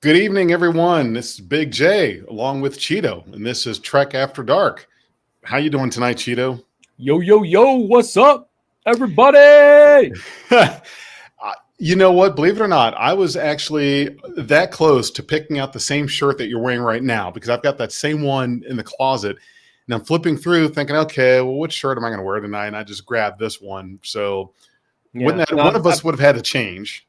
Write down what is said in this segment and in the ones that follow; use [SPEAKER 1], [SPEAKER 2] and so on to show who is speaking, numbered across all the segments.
[SPEAKER 1] Good evening, everyone. This is Big J along with Cheeto, and this is Trek After Dark. How you doing tonight, Cheeto?
[SPEAKER 2] Yo, yo, yo, what's up, everybody?
[SPEAKER 1] You know what? Believe it or not, I was actually that close to picking out the same shirt that you're wearing right now because I've got that same one in the closet. And I'm flipping through thinking, okay, well, which shirt am I going to wear tonight? And I just grabbed this one. So wouldn't that, one of us would have had to change.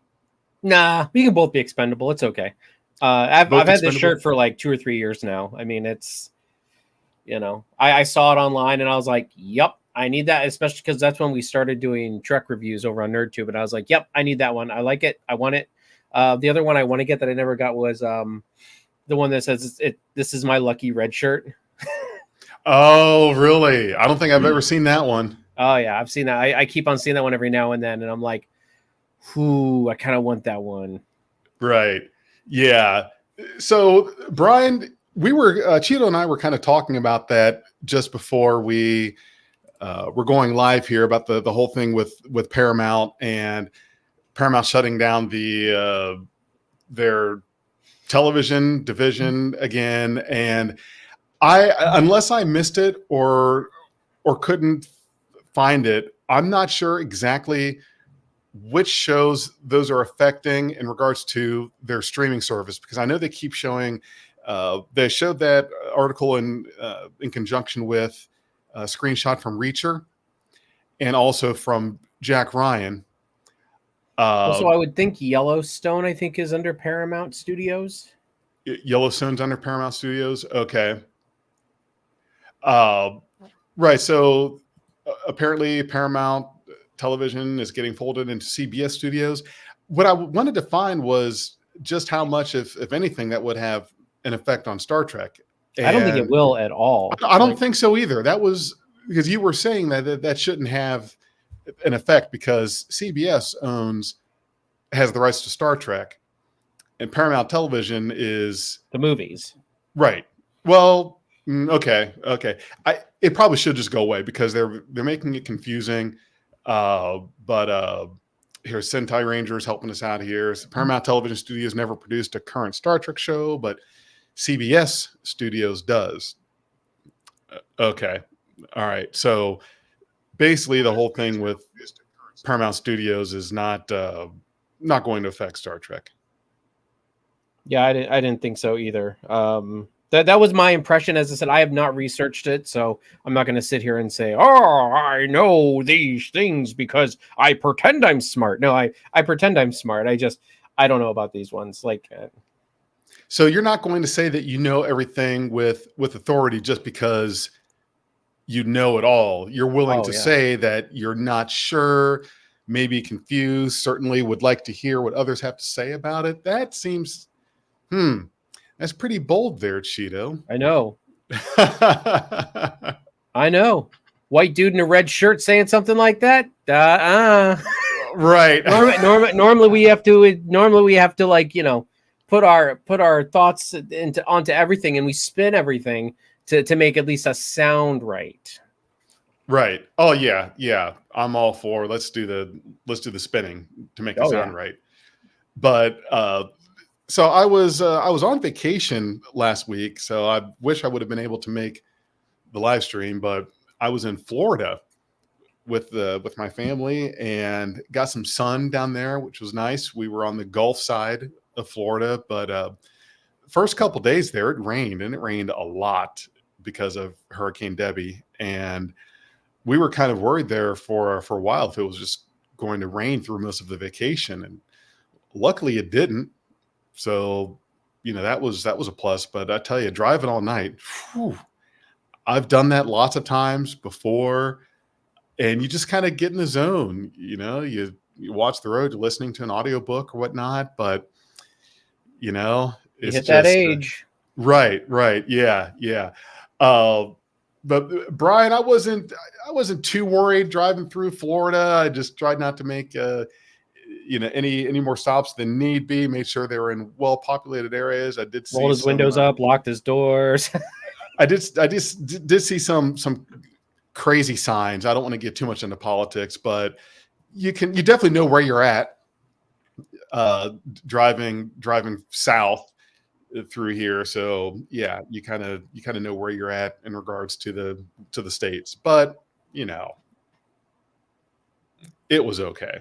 [SPEAKER 2] Nah, we can both be expendable. It's okay. I've had this shirt for like 2 or 3 years now. I mean, it's, I saw it online and I was like, yep, I need that, especially because that's when we started doing Trek reviews over on NerdTube. And I was like, yep, I need that one. I like it. I want it. The other one I want to get that I never got was the one that says this is my lucky red shirt.
[SPEAKER 1] Oh, really? I don't think I've ever seen that one.
[SPEAKER 2] Oh, yeah, I've seen that. I keep on seeing that one every now and then. And I'm like, I kind of want that one.
[SPEAKER 1] Right. Yeah. So, Brian, Cheeto and I were kind of talking about that just before we were going live here about the whole thing with Paramount and Paramount shutting down their television division again. And unless I missed it or couldn't find it, I'm not sure exactly which shows those are affecting in regards to their streaming service, because I know they keep showing. They showed that article in conjunction with a screenshot from Reacher and also from Jack Ryan.
[SPEAKER 2] Also, I would think Yellowstone, I think, is under Paramount Studios.
[SPEAKER 1] Yellowstone's under Paramount Studios. Okay. Right. So apparently Paramount Television is getting folded into CBS Studios. What I wanted to find was just how much, if anything, that would have an effect on Star Trek.
[SPEAKER 2] And I don't think it will at all.
[SPEAKER 1] I don't think so either. That was because you were saying that shouldn't have an effect because CBS has the rights to Star Trek, and Paramount Television is
[SPEAKER 2] the movies.
[SPEAKER 1] Right. Well, okay. It probably should just go away because they're making it confusing. But here's Sentai Rangers helping us out here. So Paramount Television Studios never produced a current Star Trek show, but CBS Studios does. Okay. All right. So basically the whole thing with Paramount Studios is not going to affect Star Trek.
[SPEAKER 2] Yeah, I didn't think so either. That was my impression. As I said, I have not researched it, so I'm not going to sit here and say, "Oh, I know these things because I pretend I'm smart." No, I pretend I'm smart. I don't know about these ones.
[SPEAKER 1] So you're not going to say that you know everything with authority just because you know it all. You're willing to say that you're not sure, maybe confused, certainly would like to hear what others have to say about it. That seems, that's pretty bold there, Cheeto.
[SPEAKER 2] I know. I know. White dude in a red shirt saying something like that?
[SPEAKER 1] Right.
[SPEAKER 2] Normally we have to like, put our thoughts onto everything, and we spin everything to make at least a sound right.
[SPEAKER 1] Right. Oh yeah. I'm all for let's do the spinning to make it sound right. But so I was on vacation last week, so I wish I would have been able to make the live stream, but I was in Florida with my family and got some sun down there, which was nice. We were on the Gulf side of Florida, but first couple days there it rained, and it rained a lot because of Hurricane Debbie, and we were kind of worried there for a while if it was just going to rain through most of the vacation, and luckily it didn't. So, that was a plus. But I tell you, driving all night, I've done that lots of times before, and you just kind of get in the zone. You watch the road, you're listening to an audiobook or whatnot, but
[SPEAKER 2] you
[SPEAKER 1] it's
[SPEAKER 2] hit that age.
[SPEAKER 1] Right. Yeah. But Brian, I wasn't too worried driving through Florida. I just tried not to make any more stops than need be. Made sure they were in well populated areas. I did see
[SPEAKER 2] rolled his windows up, locked his doors.
[SPEAKER 1] I did see some crazy signs. I don't want to get too much into politics, but you definitely know where you're at. driving south through here. So yeah, you kind of know where you're at in regards to the states, but it was okay.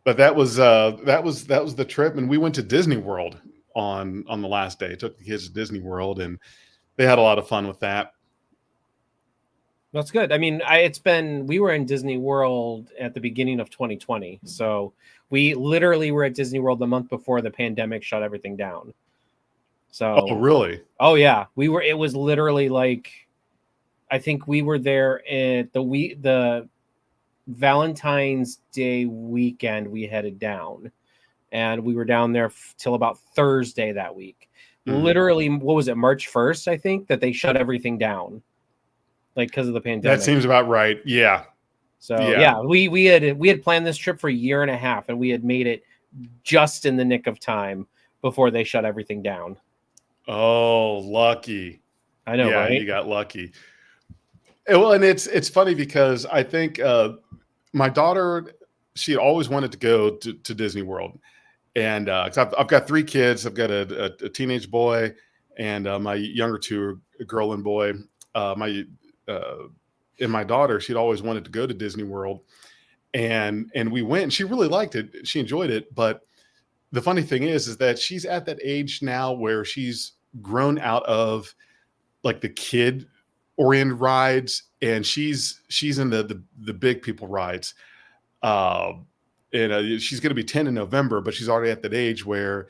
[SPEAKER 1] But that was the trip, and we went to Disney World on the last day. Took the kids to Disney World, and they had a lot of fun with that.
[SPEAKER 2] That's good. I mean, we were in Disney World at the beginning of 2020. So we literally were at Disney World the month before the pandemic shut everything down. So,
[SPEAKER 1] oh, really?
[SPEAKER 2] Oh yeah. It was literally like, I think we were there at the Valentine's Day weekend. We headed down, and we were down there till about Thursday that week. Literally, what was it? March 1st, I think, that they shut everything down. Like, because of the pandemic.
[SPEAKER 1] That seems about right. Yeah.
[SPEAKER 2] So yeah, we had planned this trip for a year and a half, and we had made it just in the nick of time before they shut everything down.
[SPEAKER 1] Oh, lucky.
[SPEAKER 2] I know, right?
[SPEAKER 1] You got lucky. Well, and it's funny because I think my daughter, she always wanted to go to Disney World, and 'cause I've got 3 kids. I've got a teenage boy, and my younger 2 are a girl and boy. And my daughter, she'd always wanted to go to Disney World, and we went, and she really liked it. She enjoyed it. But the funny thing is that she's at that age now where she's grown out of like the kid oriented rides, and she's in the big people rides. And she's going to be 10 in November, but she's already at that age where,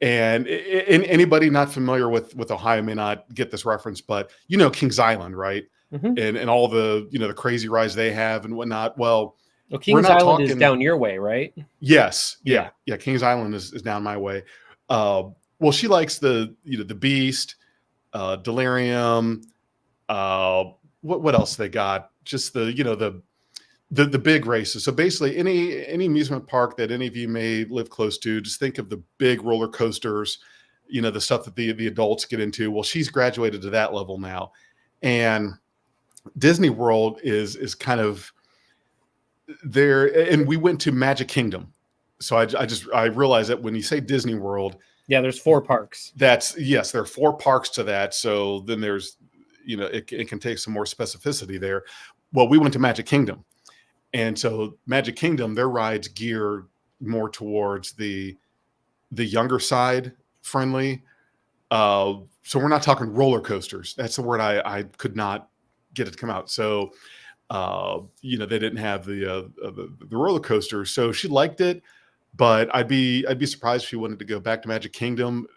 [SPEAKER 1] and anybody not familiar with Ohio may not get this reference, but Kings Island, right?
[SPEAKER 2] Mm-hmm.
[SPEAKER 1] And all the the crazy rides they have and whatnot. Well,
[SPEAKER 2] Kings Island is down your way, right?
[SPEAKER 1] Yes, yeah. Kings Island is down my way. Well, she likes the Beast, Delirium. What else they got? Just the big races. So basically, any amusement park that any of you may live close to, just think of the big roller coasters. The stuff that the adults get into. Well, she's graduated to that level now, and Disney World is kind of there. And we went to Magic Kingdom. So I realized that when you say Disney World,
[SPEAKER 2] there's 4 parks.
[SPEAKER 1] There are 4 parks to that. So then there's, it can take some more specificity there. Well, we went to Magic Kingdom, and so Magic Kingdom, their rides gear more towards the younger side friendly. So we're not talking roller coasters. That's the word I could not get it to come out. So, they didn't have the roller coasters. So she liked it, but I'd be surprised if she wanted to go back to Magic Kingdom.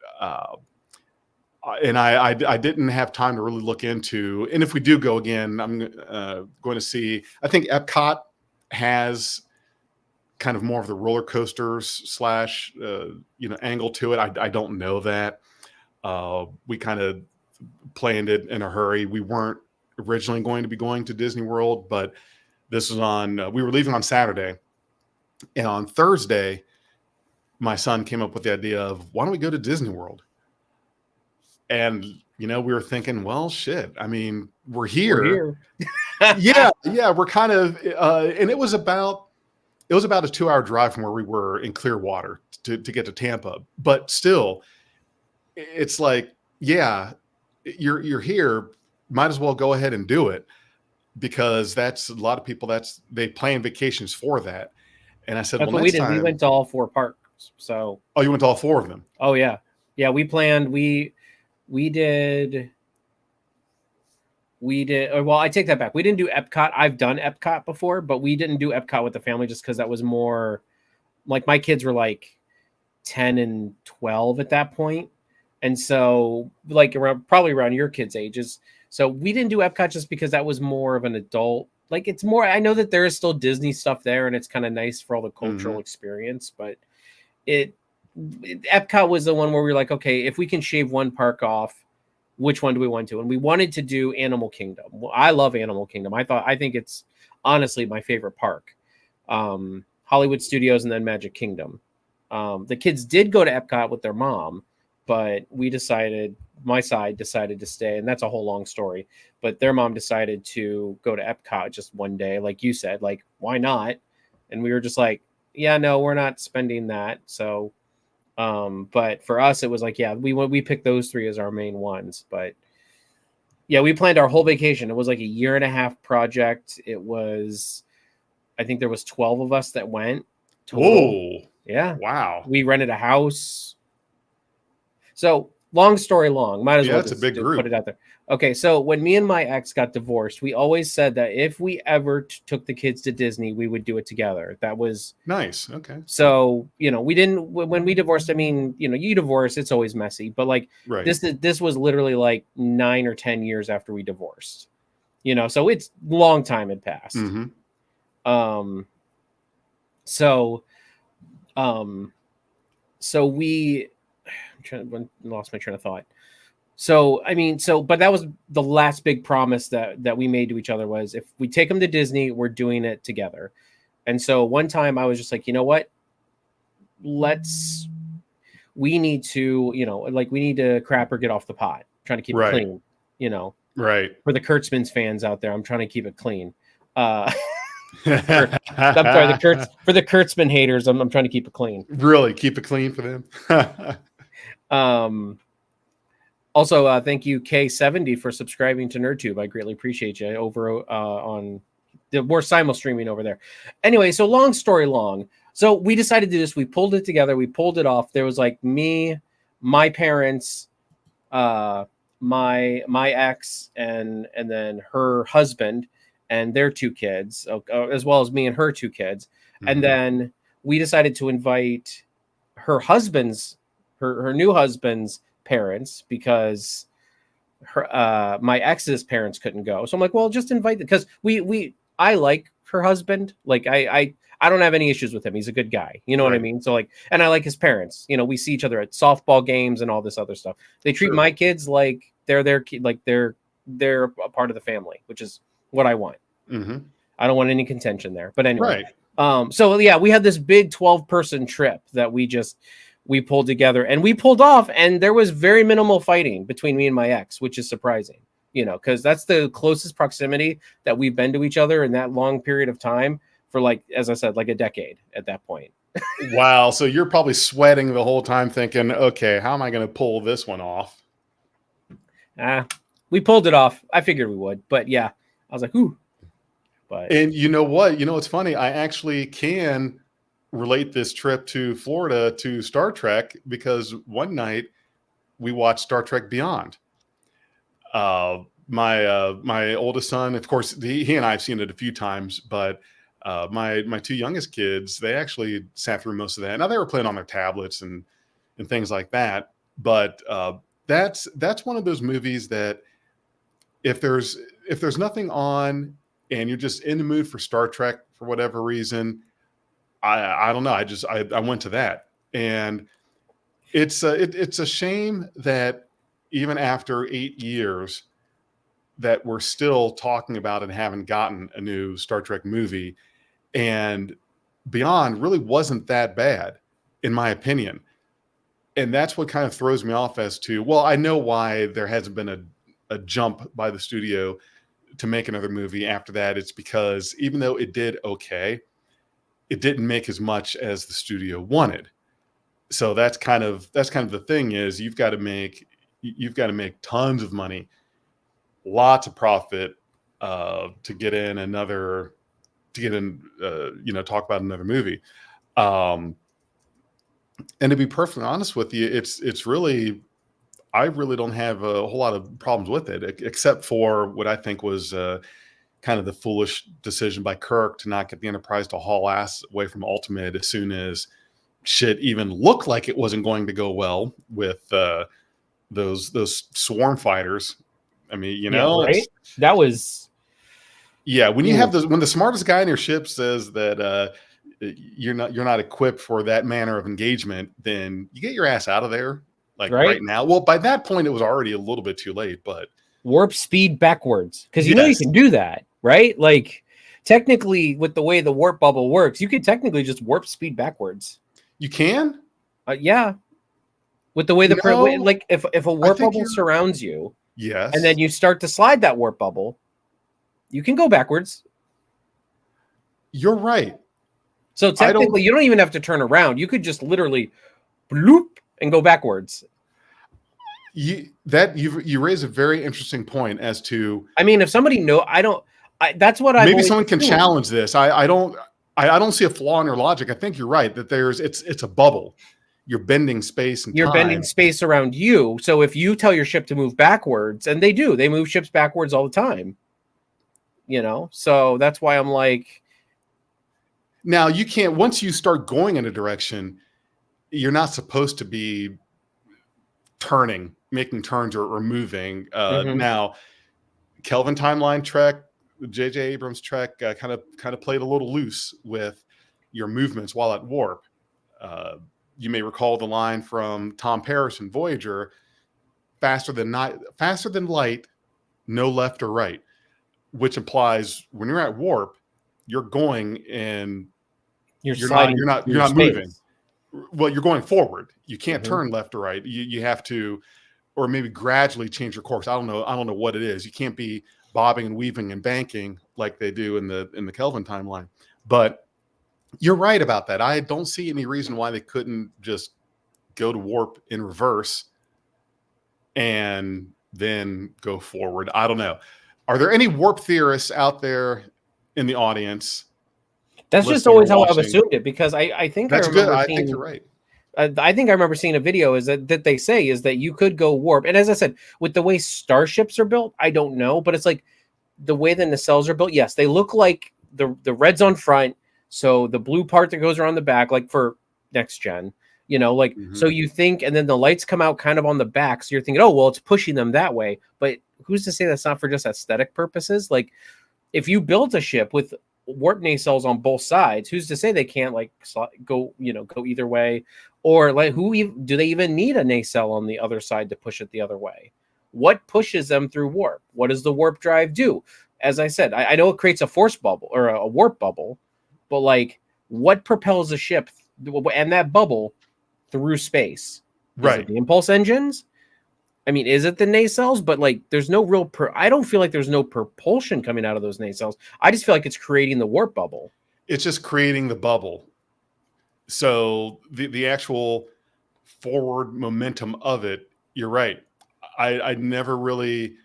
[SPEAKER 1] And I didn't have time to really look into. And if we do go again, I'm going to see. I think Epcot has kind of more of the roller coasters / angle to it. I don't know that. We kind of planned it in a hurry. We weren't originally going to be going to Disney World, but this was we were leaving on Saturday, and on Thursday, my son came up with the idea of, why don't we go to Disney World? And, we were thinking, well, shit. I mean, we're here. yeah. We're kind of, and it was about a 2-hour drive from where we were in Clearwater to get to Tampa. But still, it's like, yeah, you're here. Might as well go ahead and do it, because that's a lot of people. They plan vacations for that. And I said,
[SPEAKER 2] that's what we did. We went to all 4 parks. So.
[SPEAKER 1] Oh, you went to all 4 of them?
[SPEAKER 2] Oh yeah. Yeah. We planned, we did. Well, I take that back. We didn't do Epcot. I've done Epcot before, but we didn't do Epcot with the family just because that was more like, my kids were like 10 and 12 at that point. And so like probably around your kids' ages. So we didn't do Epcot just because that was more of an adult. Like, it's more, I know that there is still Disney stuff there, and it's kind of nice for all the cultural experience, but Epcot was the one where we were like, okay, if we can shave one park off, which one do we want to? And we wanted to do Animal Kingdom. Well, I love Animal Kingdom. I think it's honestly my favorite park. Hollywood Studios and then Magic Kingdom. The kids did go to Epcot with their mom, but my side decided to stay, and that's a whole long story. But their mom decided to go to Epcot just one day, like you said, like, why not? And we were just like, yeah, no, we're not spending that. So, but for us, it was like, yeah, we picked those 3 as our main ones. But yeah, we planned our whole vacation. It was like a 1.5-year project. It was, I think there was 12 of us that went total.
[SPEAKER 1] Whoa.
[SPEAKER 2] Yeah.
[SPEAKER 1] Wow.
[SPEAKER 2] We rented a house. So long story long, might as well
[SPEAKER 1] that's a big group.
[SPEAKER 2] Put it out there. Okay, so when me and my ex got divorced, we always said that if we ever took the kids to Disney, we would do it together. That was
[SPEAKER 1] nice. Okay.
[SPEAKER 2] So, we didn't, when we divorced, I mean, you divorce, it's always messy, but like this was literally like 9 or 10 years after we divorced, so it's long time had passed. So we lost my train of thought. So, but that was the last big promise that we made to each other, was if we take them to Disney, we're doing it together. And so one time I was just like, you know what? We need to crap or get off the pot. I'm trying to keep it clean,
[SPEAKER 1] Right.
[SPEAKER 2] For the Kurtzman's fans out there, I'm trying to keep it clean. I'm sorry, for the Kurtzman haters, I'm trying to keep it clean.
[SPEAKER 1] Really, keep it clean for
[SPEAKER 2] them. Also, thank you K70 for subscribing to NerdTube. I greatly appreciate you over on we're simul streaming over there. Anyway, so long story long. So we decided to do this. We pulled it together. We pulled it off. There was like me, my parents, my ex, and then her husband and their 2 kids, as well as me and her 2 kids. And then we decided to invite her new husband's parents, because my ex's parents couldn't go. So I'm like, well, just invite them, because I like her husband. Like I don't have any issues with him. He's a good guy. You know what I mean? So like, and I like his parents. We see each other at softball games and all this other stuff. They treat my kids like they're their kid, like they're a part of the family, which is what I want. I don't want any contention there. But anyway, so yeah, we had this big 12-person trip that we pulled together, and we pulled off, and there was very minimal fighting between me and my ex, which is surprising. Because that's the closest proximity that we've been to each other in that long period of time for, like, as I said, like a decade at that point.
[SPEAKER 1] Wow. So you're probably sweating the whole time thinking, okay, how am I going to pull this one off?
[SPEAKER 2] We pulled it off. I figured we would, but yeah, I was like, ooh.
[SPEAKER 1] And you know what? It's funny. I actually can relate this trip to Florida to Star Trek, because one night we watched Star Trek Beyond. My oldest son, of course, he and I have seen it a few times, but my 2 youngest kids, they actually sat through most of that. Now they were playing on their tablets and things like that, but that's one of those movies that if there's nothing on and you're just in the mood for Star Trek for whatever reason, I don't know, I went to that. And it's a shame that even after 8 years that we're still talking about and haven't gotten a new Star Trek movie. And Beyond really wasn't that bad, in my opinion. And that's what kind of throws me off as to, well, I know why there hasn't been a jump by the studio to make another movie after that. It's because even though it did okay, it didn't make as much as the studio wanted. So that's kind of the thing, is you've got to make tons of money, lots of profit, to get in talk about another movie. And to be perfectly honest with you, it's really, I really don't have a whole lot of problems with it, except for what I think was kind of the foolish decision by Kirk to not get the Enterprise to haul ass away from Ultimate as soon as shit even looked like it wasn't going to go well with those swarm fighters. I mean,
[SPEAKER 2] right? That was,
[SPEAKER 1] when you have when the smartest guy in your ship says that you're not equipped for that manner of engagement, then you get your ass out of there, like right now. Well, by that point it was already a little bit too late, but
[SPEAKER 2] warp speed backwards, because you know you can do that, right? Like technically, with the way the warp bubble works, you could technically just warp speed backwards.
[SPEAKER 1] You can?
[SPEAKER 2] Yeah. With the way
[SPEAKER 1] No,
[SPEAKER 2] like if a warp bubble surrounds you,
[SPEAKER 1] yes,
[SPEAKER 2] and then you start to slide that warp bubble, you can go backwards.
[SPEAKER 1] You're right.
[SPEAKER 2] So technically, you don't even have to turn around. You could just literally bloop and go backwards.
[SPEAKER 1] You raise a very interesting point as to.
[SPEAKER 2] I mean, if somebody that's what I
[SPEAKER 1] maybe someone can challenge this. I don't see a flaw in your logic. I think you're right that it's a bubble. You're bending space and
[SPEAKER 2] you're bending space around you. So if you tell your ship to move backwards, and they move ships backwards all the time. So that's why I'm like.
[SPEAKER 1] Now you can't, once you start going in a direction, you're not supposed to be making turns or moving. Now, Kelvin Timeline Trek, J.J. Abrams Trek kind of played a little loose with your movements while at warp. You may recall the line from Tom Paris in Voyager: faster than light, no left or right, which implies when you're at warp, you're going and you're not moving. Well, you're going forward. You can't turn left or right. You have to, or maybe gradually change your course. I don't know what it is. You can't be bobbing and weaving and banking like they do in the Kelvin timeline. But you're right about that. I don't see any reason why they couldn't just go to warp in reverse and then go forward. I don't know. Are there any warp theorists out there in the audience?
[SPEAKER 2] That's just always how I've assumed it, because I think
[SPEAKER 1] that's good. I think you're right.
[SPEAKER 2] I think I remember seeing a video is that they say is that you could go warp. And as I said, with the way starships are built, I don't know, but it's like the way the nacelles are built. Yes, they look like the red's on front. So the blue part that goes around the back, like for next gen, so you think, and then the lights come out kind of on the back. So you're thinking, oh, well, it's pushing them that way. But who's to say that's not for just aesthetic purposes? Like if you built a ship with warp nacelles on both sides, who's to say they can't go either way? Or like, do they even need a nacelle on the other side to push it the other way? What pushes them through warp? What does the warp drive do? As I said, I know it creates a force bubble or a warp bubble, but like what propels a ship and that bubble through space?
[SPEAKER 1] Right.
[SPEAKER 2] Is it the impulse engines? I mean, is it the nacelles? But like, there's no real. I don't feel like there's no propulsion coming out of those nacelles. I just feel like it's creating the warp bubble.
[SPEAKER 1] It's just creating the bubble. So the actual forward momentum of it, you're right. I never really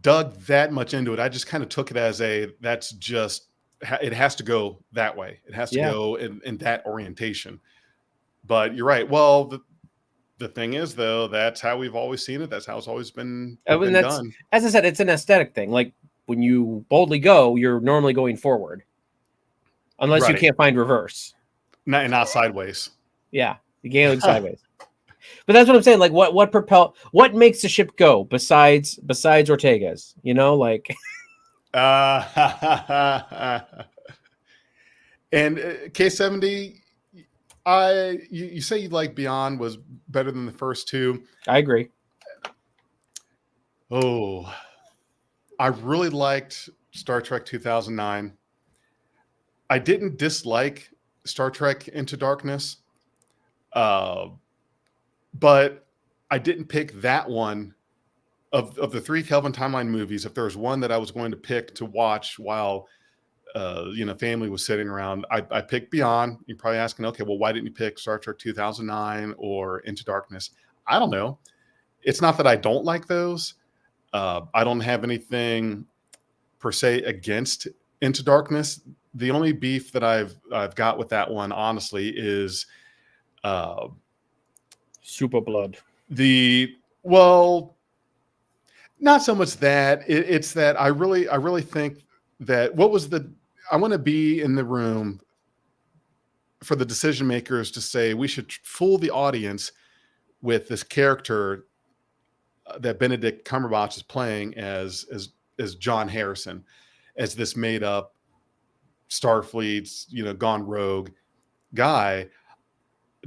[SPEAKER 1] dug that much into it. I just kind of took it as it has to go that way. It has to go in that orientation. But you're right. Well, the thing is, though, that's how we've always seen it. That's how it's always been done.
[SPEAKER 2] As I said, it's an aesthetic thing. Like when you boldly go, you're normally going forward. Unless you can't find reverse.
[SPEAKER 1] Not sideways.
[SPEAKER 2] Yeah, you can't look sideways. But that's what I'm saying. Like, what makes the ship go besides Ortega's? Like.
[SPEAKER 1] And K70, you say you like Beyond was better than the first two.
[SPEAKER 2] I agree.
[SPEAKER 1] Oh, I really liked Star Trek 2009. I didn't dislike Star Trek Into Darkness, but I didn't pick that one. Of the three Kelvin Timeline movies, if there was one that I was going to pick to watch while family was sitting around, I picked Beyond. You're probably asking, okay, well, why didn't you pick Star Trek 2009 or Into Darkness? I don't know. It's not that I don't like those. I don't have anything per se against Into Darkness. The only beef that I've got with that one, honestly, is
[SPEAKER 2] Super Blood.
[SPEAKER 1] Not so much that. It's that I really think that I want to be in the room for the decision makers to say we should fool the audience with this character that Benedict Cumberbatch is playing as John Harrison, as this made up Starfleet's gone rogue guy.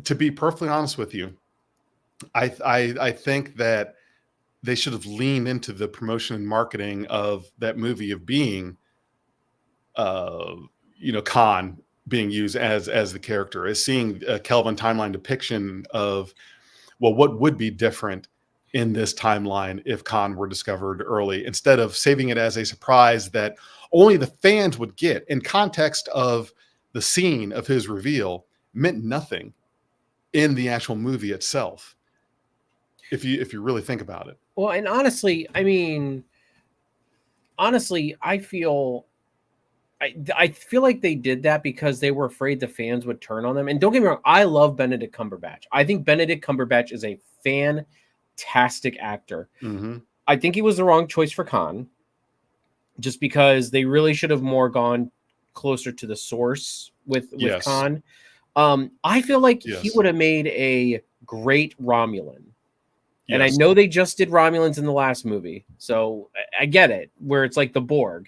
[SPEAKER 1] To be perfectly honest with you, I think that they should have leaned into the promotion and marketing of that movie of being Khan being used as the character, as seeing a Kelvin timeline depiction of, well, what would be different in this timeline if Khan were discovered early, instead of saving it as a surprise that only the fans would get. In context of the scene of his reveal meant nothing in the actual movie itself, if you really think about it.
[SPEAKER 2] Well, and honestly, I mean, I feel like they did that because they were afraid the fans would turn on them. And don't get me wrong, I love Benedict Cumberbatch. I think Benedict Cumberbatch is a fantastic actor.
[SPEAKER 1] Mm-hmm.
[SPEAKER 2] I think he was the wrong choice for Khan, just because they really should have more gone closer to the source with Khan. I feel like he would have made a great Romulan. Yes. And I know they just did Romulans in the last movie, so I get it, where it's like the Borg.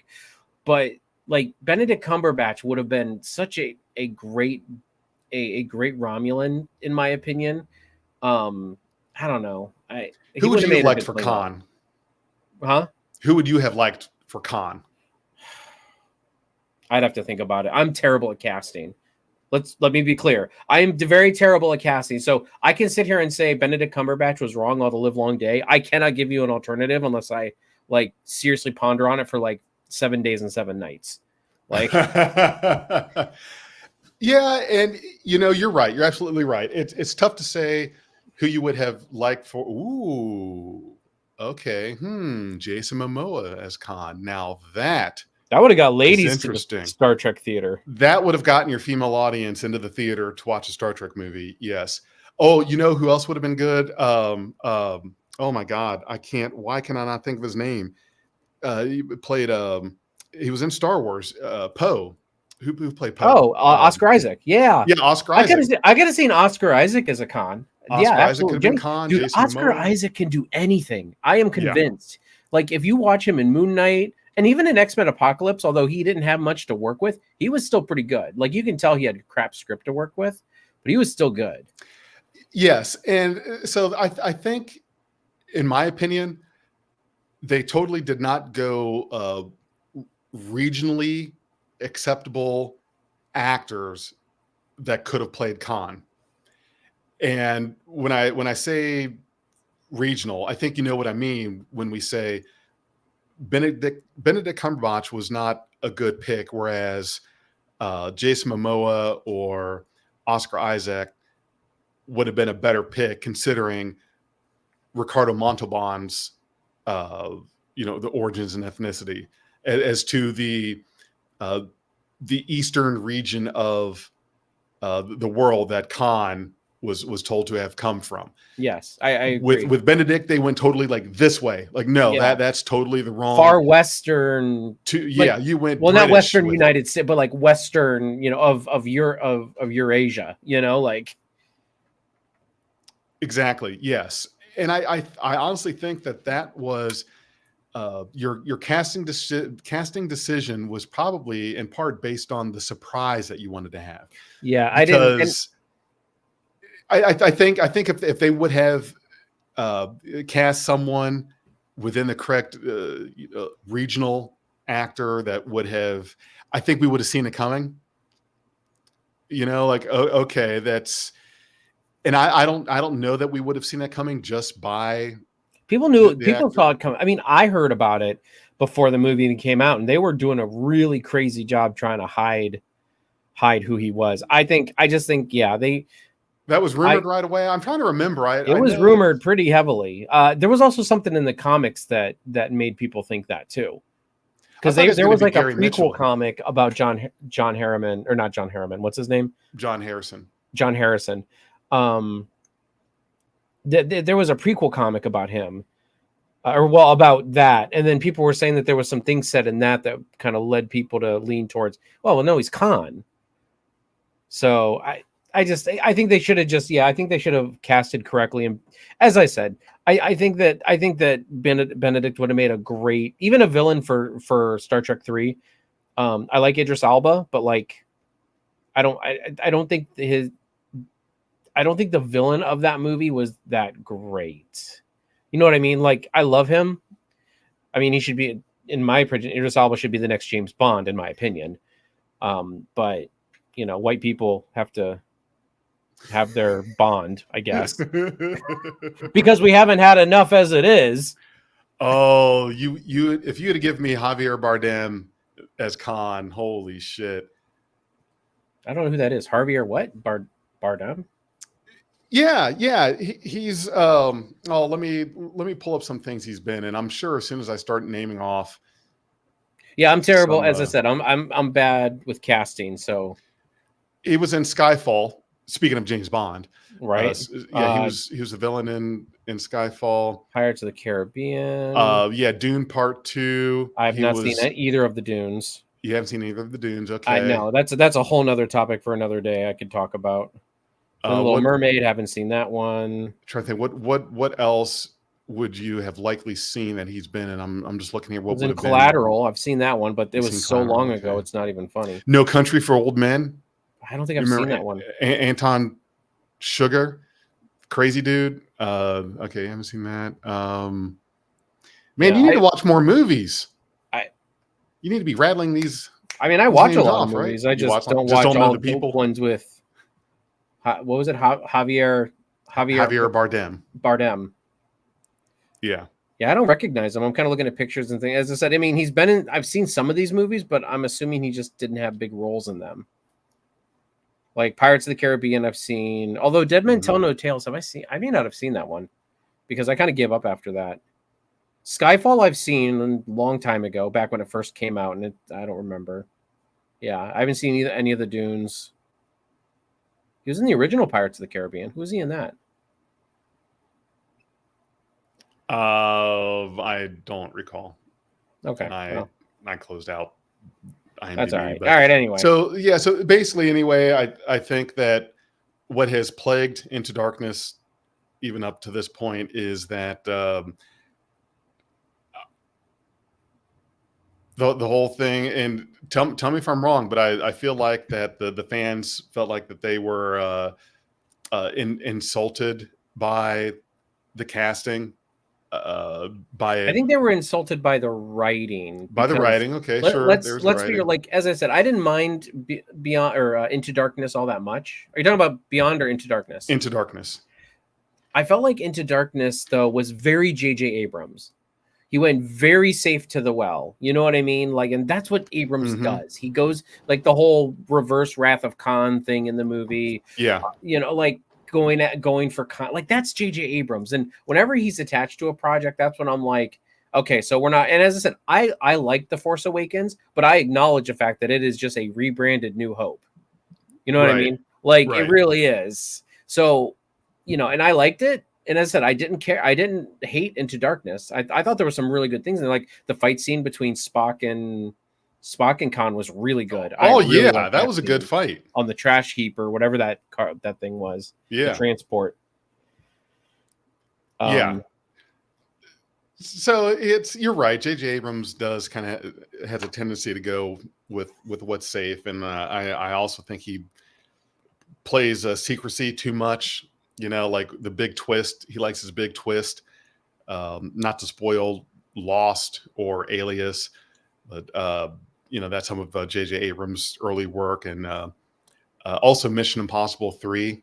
[SPEAKER 2] But like Benedict Cumberbatch would have been such a great Romulan, in my opinion. I don't know.
[SPEAKER 1] Who would you have liked for Khan?
[SPEAKER 2] Huh?
[SPEAKER 1] Who would you have liked for Khan?
[SPEAKER 2] I'd have to think about it. I'm terrible at casting. Let me be clear. I am very terrible at casting. So I can sit here and say Benedict Cumberbatch was wrong all the live long day. I cannot give you an alternative unless I like seriously ponder on it for like 7 days and 7 nights. Like,
[SPEAKER 1] yeah, and you're right. You're absolutely right. It's tough to say who you would have liked for. Ooh, okay. Jason Momoa as Khan. Now that
[SPEAKER 2] would have got ladies to the Star Trek theater.
[SPEAKER 1] That would have gotten your female audience into the theater to watch a Star Trek movie. Yes. Oh, you know who else would have been good? Oh my God, why can I not think of his name? He played. He was in Star Wars. Poe. Who played Poe?
[SPEAKER 2] Oh, Oscar Isaac. Yeah.
[SPEAKER 1] Yeah, Oscar Isaac.
[SPEAKER 2] I could have seen Oscar Isaac as a Khan.
[SPEAKER 1] Oscar Isaac could have been Khan.
[SPEAKER 2] Dude,
[SPEAKER 1] Jason
[SPEAKER 2] Oscar
[SPEAKER 1] Momoa.
[SPEAKER 2] Isaac can do anything. I am convinced. Yeah. Like if you watch him in Moon Knight. And even in X-Men Apocalypse, although he didn't have much to work with, he was still pretty good. Like you can tell he had a crap script to work with, but he was still good.
[SPEAKER 1] Yes. And so I think, in my opinion, they totally did not go regionally acceptable actors that could have played Khan. And when I say regional, I think you know what I mean when we say Benedict Cumberbatch was not a good pick, whereas Jason Momoa or Oscar Isaac would have been a better pick, considering Ricardo Montalban's, the origins and ethnicity, as to the eastern region of the world that Khan was told to have come from.
[SPEAKER 2] Yes, I agree.
[SPEAKER 1] With Benedict, they went totally like this way. Like, no, that's totally the wrong.
[SPEAKER 2] Far Western.
[SPEAKER 1] You went
[SPEAKER 2] well, British, not Western United States, but like Western, of Eurasia, like.
[SPEAKER 1] Exactly. Yes, and I honestly think that was your casting decision was probably in part based on the surprise that you wanted to have.
[SPEAKER 2] Yeah,
[SPEAKER 1] because I think if they would have cast someone within the correct regional actor, that would have, I think we would have seen it coming. Okay, that's, and I don't know that we would have seen that coming just by
[SPEAKER 2] people saw it coming. I mean, I heard about it before the movie came out, and they were doing a really crazy job trying to hide who he was.
[SPEAKER 1] That was rumored right away. I'm trying to remember.
[SPEAKER 2] It was rumored pretty heavily. There was also something in the comics that made people think that too, because there was like a prequel comic about John Harriman, or not John Harriman. What's his name?
[SPEAKER 1] John Harrison.
[SPEAKER 2] John Harrison. There was a prequel comic about him, about that, and then people were saying that there was some things said in that kind of led people to lean towards, well, no, he's Khan. So I think they should have casted correctly. And as I said, I think that Benedict would have made a great, even a villain for Star Trek 3. I like Idris Elba, but like, I don't think the villain of that movie was that great. You know what I mean? Like, I love him. I mean, he should be, in my opinion, Idris Elba should be the next James Bond, in my opinion. But white people have to have their bond, I guess, because we haven't had enough as it is.
[SPEAKER 1] Oh, you if you had to give me Javier Bardem as Khan, holy shit.
[SPEAKER 2] I don't know who that is. Javier what? Bardem?
[SPEAKER 1] Yeah. He's let me pull up some things he's been in. I'm sure as soon as I start naming off.
[SPEAKER 2] Yeah, I'm terrible. As I said, I'm bad with casting. So
[SPEAKER 1] he was in Skyfall. Speaking of James Bond,
[SPEAKER 2] right?
[SPEAKER 1] He was a villain in Skyfall.
[SPEAKER 2] Pirates of the Caribbean.
[SPEAKER 1] Dune Part 2.
[SPEAKER 2] I've not seen either of the Dunes.
[SPEAKER 1] You haven't seen either of the Dunes, okay?
[SPEAKER 2] I know that's a whole nother topic for another day. I could talk about. Little Mermaid. Haven't seen that one.
[SPEAKER 1] I'm trying to think what else would you have likely seen that he's been in? I'm just looking at what was in
[SPEAKER 2] Collateral. I've seen that one, but it was so long ago. It's not even funny.
[SPEAKER 1] No Country for Old Men.
[SPEAKER 2] I don't think I've seen that one.
[SPEAKER 1] Anton Sugar, crazy dude. Okay, I haven't seen that. Man, you need to watch more movies. You need to be rattling these.
[SPEAKER 2] I mean, I watch a lot of movies. Right? I just don't watch all the
[SPEAKER 1] people.
[SPEAKER 2] Ones with. What was it? Javier
[SPEAKER 1] Bardem. Yeah,
[SPEAKER 2] I don't recognize him. I'm kind of looking at pictures and things. As I said, I mean, he's been in. I've seen some of these movies, but I'm assuming he just didn't have big roles in them. Like Pirates of the Caribbean, I've seen. Although Dead Men Tell No Tales, have I seen? I may not have seen that one because I kind of gave up after that. Skyfall, I've seen a long time ago, back when it first came out, and I don't remember. Yeah, I haven't seen any of the Dunes. He was in the original Pirates of the Caribbean. Who was he in that?
[SPEAKER 1] I don't recall.
[SPEAKER 2] Okay,
[SPEAKER 1] I closed out IMDb.
[SPEAKER 2] That's all right. All right. Anyway,
[SPEAKER 1] so basically, anyway, I think that what has plagued Into Darkness, even up to this point, is that the whole thing. And tell me if I'm wrong, but I feel like that the fans felt like that they were insulted by the casting. I
[SPEAKER 2] think they were insulted by the writing.
[SPEAKER 1] By the writing, okay, sure.
[SPEAKER 2] Let's figure. Like as I said, I didn't mind Beyond or Into Darkness all that much. Are you talking about Beyond or Into Darkness?
[SPEAKER 1] Into Darkness.
[SPEAKER 2] I felt like Into Darkness though was very J.J. Abrams. He went very safe to the well. You know what I mean? Like, and that's what Abrams does. He goes like the whole reverse Wrath of Khan thing in the movie.
[SPEAKER 1] Yeah,
[SPEAKER 2] like. Going for like that's J.J. Abrams, and whenever he's attached to a project, that's when I'm like, okay, so we're not. And as I said, I like The Force Awakens, but I acknowledge the fact that it is just a rebranded New Hope. You know what I mean? Like it really is. So, and I liked it. And as I said, I didn't care. I didn't hate Into Darkness. I thought there were some really good things, and like the fight scene between Spock and Khan was really good.
[SPEAKER 1] That was a good fight
[SPEAKER 2] on the trash heap or whatever that thing was.
[SPEAKER 1] Yeah,
[SPEAKER 2] the transport.
[SPEAKER 1] So you're right. J.J. Abrams does kind of has a tendency to go with what's safe, and I also think he plays secrecy too much. Like the big twist. He likes his big twist. Not to spoil Lost or Alias, but that's some of J.J. Abrams' early work, and also Mission Impossible 3.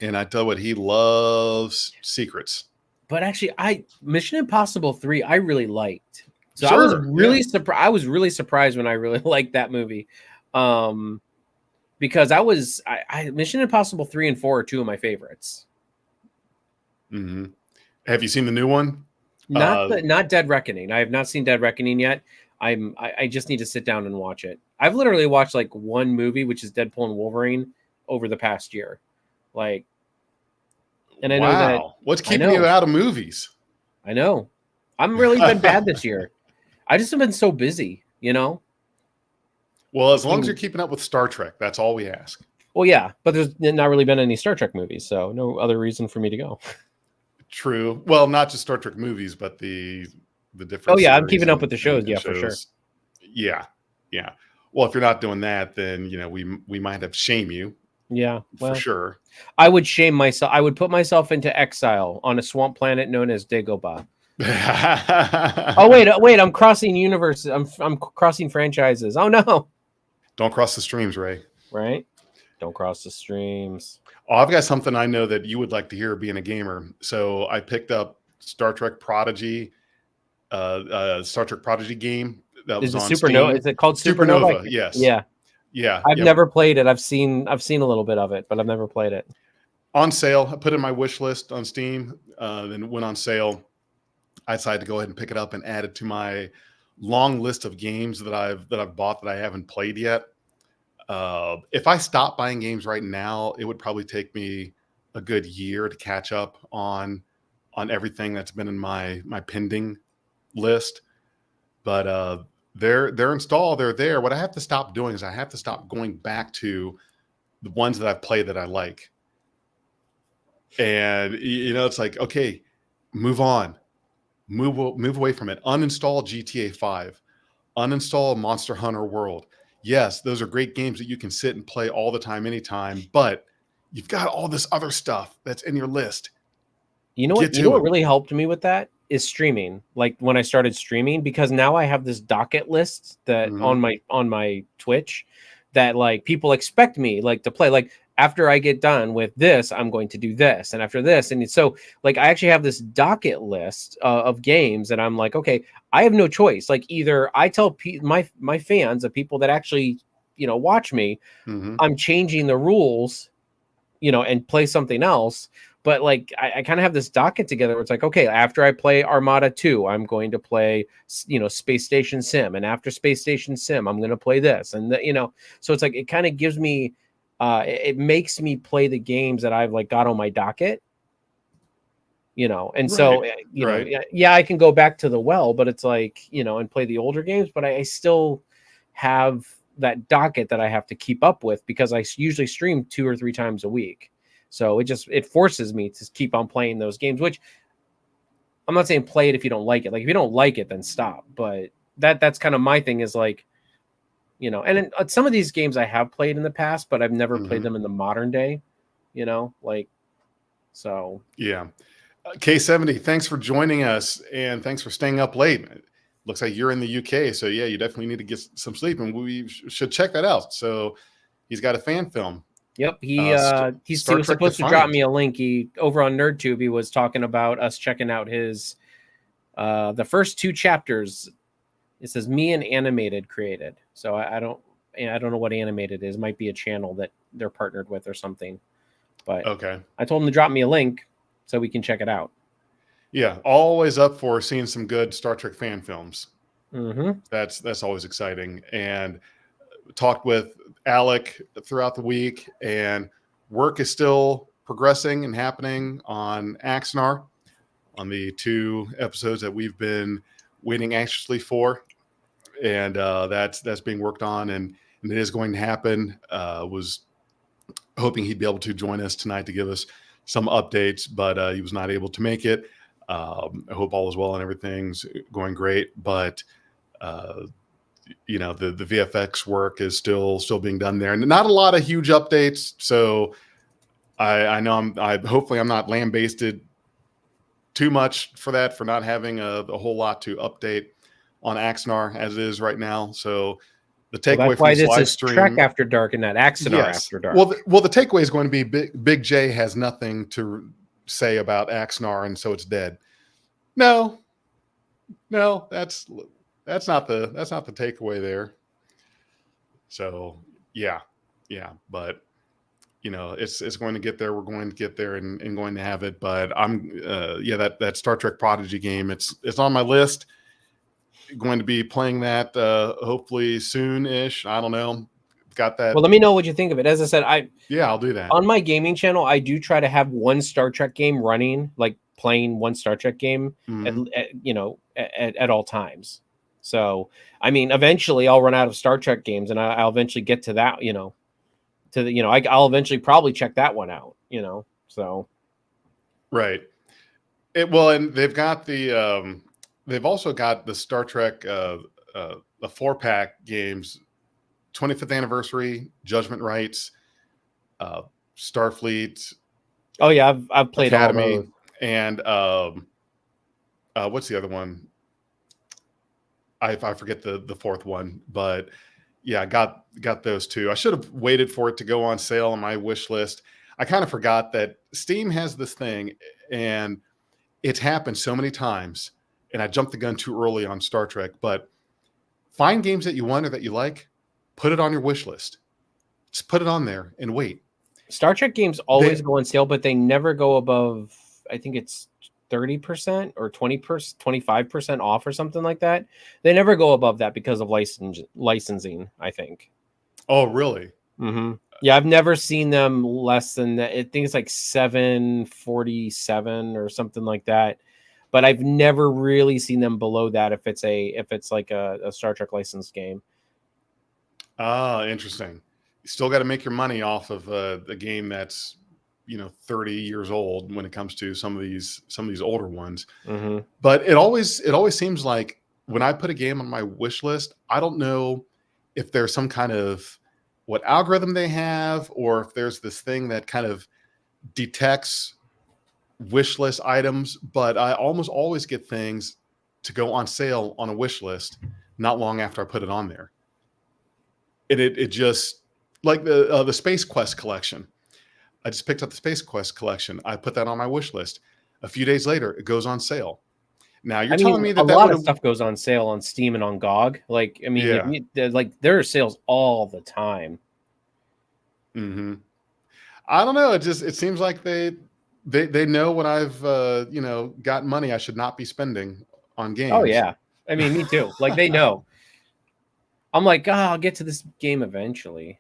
[SPEAKER 1] And I tell you what, he loves secrets.
[SPEAKER 2] But actually, Mission Impossible 3, I really liked. So I was really surprised. I was really surprised when I really liked that movie, because Mission Impossible 3 and 4 are two of my favorites.
[SPEAKER 1] Mm-hmm. Have you seen the new one?
[SPEAKER 2] Not Dead Reckoning. I have not seen Dead Reckoning yet. I just need to sit down and watch it. I've literally watched like one movie, which is Deadpool and Wolverine, over the past year. Like, and I know that
[SPEAKER 1] what's keeping you out of movies?
[SPEAKER 2] I know. I'm really been bad this year. I just have been so busy, Well,
[SPEAKER 1] as long as you're keeping up with Star Trek, that's all we ask.
[SPEAKER 2] Well, yeah, but there's not really been any Star Trek movies, so no other reason for me to go.
[SPEAKER 1] True. Well, not just Star Trek movies, but the different.
[SPEAKER 2] Oh yeah, I'm keeping up with the shows. Yeah, for sure.
[SPEAKER 1] Yeah. Well, if you're not doing that, then we might have to shame you.
[SPEAKER 2] Yeah,
[SPEAKER 1] for sure.
[SPEAKER 2] I would shame myself. I would put myself into exile on a swamp planet known as Dagobah. Oh wait! I'm crossing universes. I'm crossing franchises. Oh no!
[SPEAKER 1] Don't cross the streams, Ray.
[SPEAKER 2] right? Don't cross the streams.
[SPEAKER 1] Oh, I've got something I know that you would like to hear being a gamer. So I picked up Star Trek Prodigy, Star Trek Prodigy game that was on Steam.
[SPEAKER 2] Is it called
[SPEAKER 1] Supernova? Yes.
[SPEAKER 2] Yeah.
[SPEAKER 1] Yeah.
[SPEAKER 2] I've never played it. I've seen a little bit of it, but I've never played it.
[SPEAKER 1] On sale. I put it in my wish list on Steam. Then it went on sale. I decided to go ahead and pick it up and add it to my long list of games that I've bought that I haven't played yet. If I stop buying games right now, it would probably take me a good year to catch up on everything that's been in my pending list. But they're installed, they're there. What I have to stop doing is I have to stop going back to the ones that I've played that I like. And it's like, okay, move on. Move away from it. Uninstall GTA 5. Uninstall Monster Hunter World. Yes, those are great games that you can sit and play all the time, anytime, but you've got all this other stuff that's in your list.
[SPEAKER 2] You know what really helped me with that is streaming. Like when I started streaming, because now I have this docket list that on my Twitch that like people expect me like to play. Like after I get done with this, I'm going to do this, and after this, and so like I actually have this docket list of games, and I'm like, okay, I have no choice. Like either I tell my fans, the people that actually watch me, I'm changing the rules, and play something else. But like I kind of have this docket together where it's like, okay, after I play Armada 2, I'm going to play Space Station Sim, and after Space Station Sim, I'm going to play this, and so it's like it kind of gives me. It makes me play the games that I've like got on my docket, and so yeah, I can go back to the well, but it's like and play the older games, but I still have that docket that I have to keep up with because I usually stream 2 or 3 times a week, so it forces me to keep on playing those games. Which I'm not saying play it if you don't like it. Like if you don't like it, then stop. But that's kind of my thing is like. And some of these games I have played in the past, but I've never played them in the modern day, so. Yeah.
[SPEAKER 1] K70, thanks for joining us and thanks for staying up late. Looks like you're in the UK. So yeah, you definitely need to get some sleep and we should check that out. So he's got a fan film.
[SPEAKER 2] Yep. He was supposed to drop me a link. Over on NerdTube, he was talking about us checking out his, the first 2 chapters. It says me and Animated created. So I don't know what Animated is. It might be a channel that they're partnered with or something. But
[SPEAKER 1] okay.
[SPEAKER 2] I told him to drop me a link so we can check it out.
[SPEAKER 1] Yeah, always up for seeing some good Star Trek fan films. That's always exciting. And talked with Alec throughout the week, and work is still progressing and happening on Axanar, on the 2 episodes that we've been waiting anxiously for. And that's being worked on, and it is going to happen. Was hoping he'd be able to join us tonight to give us some updates, but he was not able to make it. I hope all is well and everything's going great, but the VFX work is still being done there, and not a lot of huge updates. So I know hopefully I'm not lambasted too much for not having a whole lot to update on Axanar as it is right now. So the takeaway from this live stream,
[SPEAKER 2] Trek After Dark and not Axanar After Dark.
[SPEAKER 1] Well, the takeaway is going to be Big J has nothing to say about Axanar, and so it's dead. No, that's not the takeaway there. So yeah, but it's going to get there. We're going to get there and going to have it. But I'm that Star Trek Prodigy game. It's on my list. Going to be playing that hopefully soon-ish. I don't know. Got that.
[SPEAKER 2] Well, let me know what you think of it. As I said,
[SPEAKER 1] I'll do that.
[SPEAKER 2] On my gaming channel, I do try to have one Star Trek game running, like playing one Star Trek game at all times. So, I mean, eventually I'll run out of Star Trek games, and I'll eventually get to that, I'll eventually probably check that one out, so.
[SPEAKER 1] Right. And they've got they've also got the Star Trek, the 4-pack games, 25th anniversary, Judgment Rights, Starfleet.
[SPEAKER 2] Oh yeah, I've played
[SPEAKER 1] Academy,
[SPEAKER 2] all those.
[SPEAKER 1] And what's the other one? I forget the 4th one, but I got those too. I should have waited for it to go on sale on my wish list. I kind of forgot that Steam has this thing, and it's happened so many times, and I jumped the gun too early on Star Trek, but find games that you want or that you like, put it on your wish list. Just put it on there and wait.
[SPEAKER 2] Star Trek games always go on sale, but they never go above, I think it's 30% or 20%, 25% off or something like that. They never go above that because of licensing, I think.
[SPEAKER 1] Oh, really?
[SPEAKER 2] Mm-hmm. Yeah, I've never seen them less than that. I think it's like $7.47 or something like that. But I've never really seen them below that if it's like a Star Trek licensed game.
[SPEAKER 1] Ah, interesting. You still got to make your money off of a game that's 30 years old when it comes to some of these older ones.
[SPEAKER 2] Mm-hmm.
[SPEAKER 1] But it always seems like when I put a game on my wish list, I don't know if there's some kind of what algorithm they have, or if there's this thing that kind of detects wish list items, but I almost always get things to go on sale on a wish list not long after I put it on there. And it just, like the Space Quest collection. I just picked up the Space Quest collection. I put that on my wish list. A few days later, it goes on sale. Now you're telling me that
[SPEAKER 2] a lot of stuff goes on sale on Steam and on GOG. Like, I mean, there are sales all the time.
[SPEAKER 1] Mm-hmm. I don't know. It seems like they know when I've got money I should not be spending on games.
[SPEAKER 2] Oh yeah, I mean, me too. Like, they know. I'm like, I'll get to this game eventually.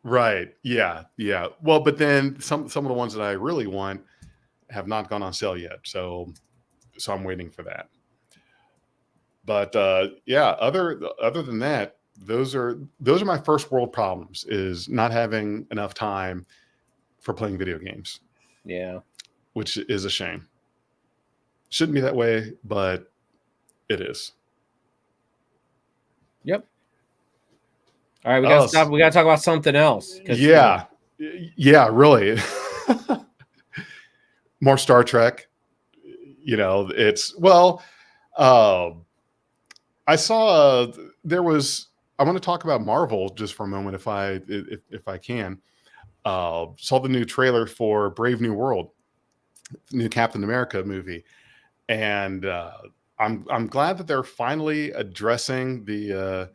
[SPEAKER 1] Right. Yeah. Yeah. Well, but then some of the ones that I really want have not gone on sale yet. So I'm waiting for that. But other than that, those are my first world problems, is not having enough time for playing video games.
[SPEAKER 2] Yeah.
[SPEAKER 1] Which is a shame. Shouldn't be that way, but it is.
[SPEAKER 2] Yep. All right, we gotta stop. We gotta talk about something else.
[SPEAKER 1] Yeah, really. More Star Trek. It's I saw there was. I want to talk about Marvel just for a moment, if I can. Saw the new trailer for Brave New World, new Captain America movie, and I'm glad that they're finally addressing the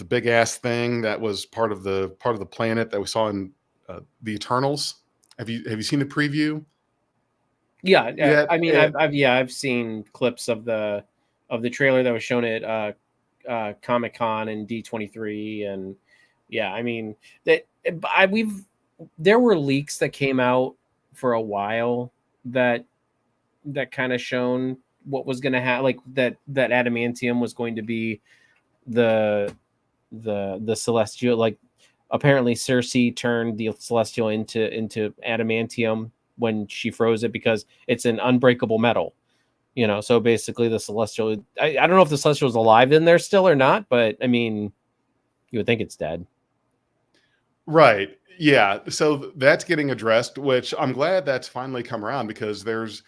[SPEAKER 1] big ass thing that was part of the planet that we saw in the Eternals. Have you seen the preview?
[SPEAKER 2] Yeah, I mean, I've seen clips of the trailer that was shown at Comic-Con and D23, and yeah, I mean there were leaks that came out for a while that kind of shown what was going to happen, like that adamantium was going to be the celestial. Like, apparently Cersei turned the celestial into adamantium when she froze it, because it's an unbreakable metal. So basically the celestial, I don't know if the celestial is alive in there still or not, but I mean, you would think it's dead.
[SPEAKER 1] Right. Yeah. So that's getting addressed, which I'm glad that's finally come around, because there's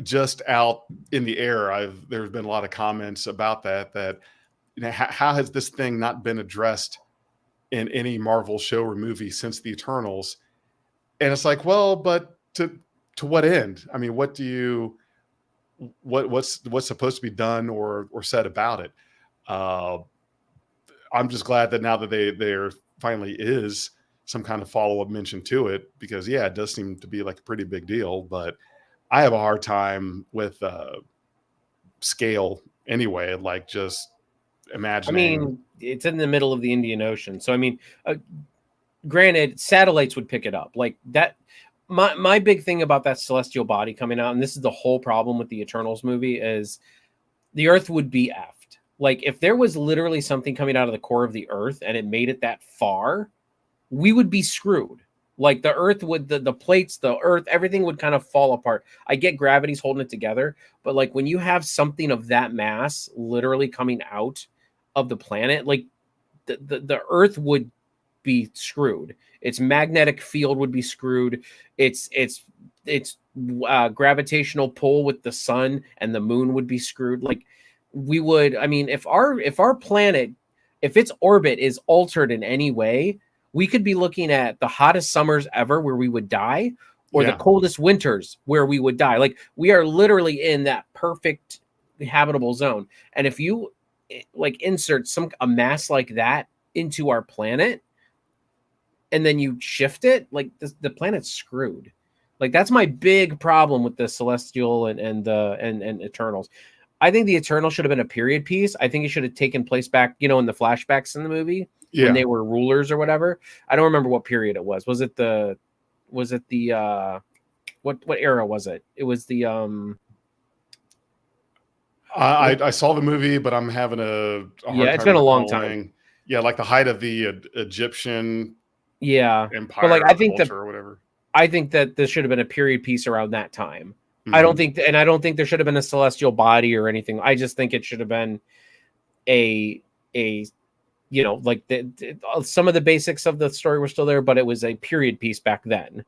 [SPEAKER 1] just out in the air. There's been a lot of comments about that how has this thing not been addressed in any Marvel show or movie since the Eternals? And it's like, well, but to what end? I mean, what's supposed to be done or said about it? I'm just glad that now that there finally is some kind of follow-up mention to it, because it does seem to be like a pretty big deal, but I have a hard time with scale anyway, like just imagining.
[SPEAKER 2] I mean, it's in the middle of the Indian Ocean, so I mean, granted, satellites would pick it up like that. My big thing about that celestial body coming out, and this is the whole problem with the Eternals movie, is the Earth would be effed. Like, if there was literally something coming out of the core of the Earth and it made it that far, we would be screwed. Like, the Earth would, the plates, the Earth, everything would kind of fall apart. I get gravity's holding it together, but like when you have something of that mass literally coming out of the planet, like the Earth would be screwed. Its magnetic field would be screwed. Its gravitational pull with the sun and the moon would be screwed. Like, we would, I mean, if our planet, if its orbit is altered in any way, we could be looking at the hottest summers ever where we would die, or the coldest winters where we would die. Like, we are literally in that perfect habitable zone. And if you like insert a mass like that into our planet, and then you shift it, like the planet's screwed. Like, that's my big problem with the Celestial and Eternals. I think the Eternals should have been a period piece. I think it should have taken place back, in the flashbacks in the movie when they were rulers or whatever. I don't remember what period it was. Was it the what era was it? It was the
[SPEAKER 1] I saw the movie, but I'm having a hard time.
[SPEAKER 2] It's been a long time.
[SPEAKER 1] Yeah, like the height of the Egyptian empire,
[SPEAKER 2] but like I think
[SPEAKER 1] or whatever.
[SPEAKER 2] I think that this should have been a period piece around that time. Mm-hmm. I don't think there should have been a celestial body or anything. I just think it should have been like some of the basics of the story were still there, but it was a period piece back then.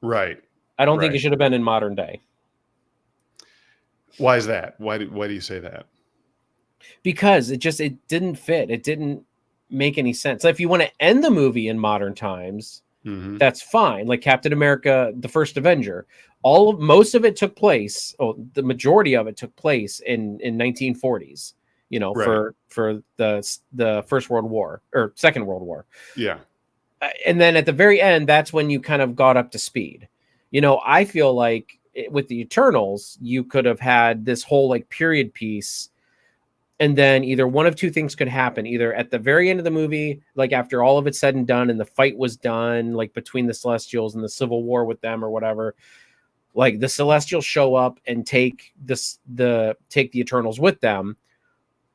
[SPEAKER 1] Right.
[SPEAKER 2] I don't think it should have been in modern day.
[SPEAKER 1] Why is that? Why do you say that?
[SPEAKER 2] Because it didn't fit. It didn't make any sense. So if you want to end the movie in modern times, that's fine. Like Captain America, the First Avenger, most of it took place. The majority of it took place in 1940s. For the First World War or Second World War.
[SPEAKER 1] Yeah.
[SPEAKER 2] And then at the very end, that's when you kind of got up to speed. I feel like with the Eternals, you could have had this whole like period piece. And then either one of two things could happen. Either at the very end of the movie, like after all of it's said and done and the fight was done, like between the Celestials and the Civil War with them or whatever, like the Celestials show up and take the Eternals with them.